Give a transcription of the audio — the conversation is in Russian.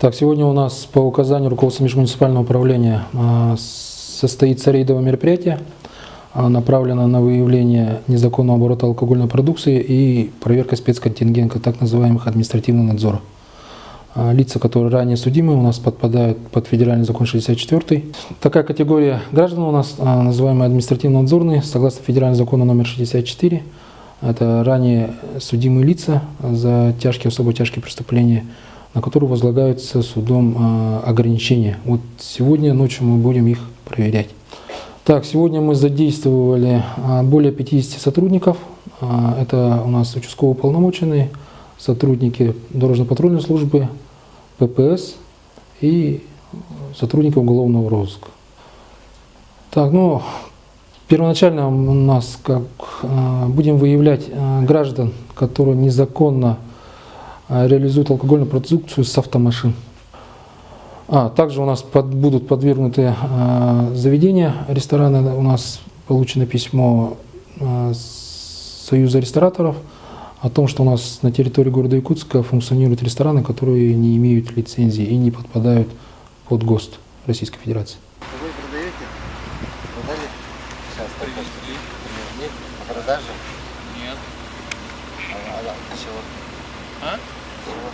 Так, сегодня у нас по указанию руководства межмуниципального управления состоится рейдовое мероприятие, направлено на выявление незаконного оборота алкогольной продукции и проверка спецконтингента, так называемых административного надзора. Лица, которые ранее судимы, у нас подпадают под федеральный закон 64. Такая категория граждан у нас, называемые административно-надзорные, согласно федеральному закону номер 64. Это ранее судимые лица за тяжкие, особо тяжкие преступления, на которые возлагаются судом ограничения. Вот сегодня ночью мы будем их проверять. Так, сегодня мы задействовали более 50 сотрудников. Это у нас участковые уполномоченные, сотрудники дорожно-патрульной службы, ППС и сотрудники уголовного розыска. Так, первоначально у нас будем выявлять граждан, которые незаконно реализуют алкогольную продукцию с автомашин. Также у нас будут подвергнуты заведения, рестораны. У нас получено письмо Союза рестораторов о том, что у нас на территории города Якутска функционируют рестораны, которые не имеют лицензии и не подпадают под ГОСТ Российской Федерации. Вы продаете? Продали? Сейчас только нет. На продаже? Нет. Чего? А? Чего?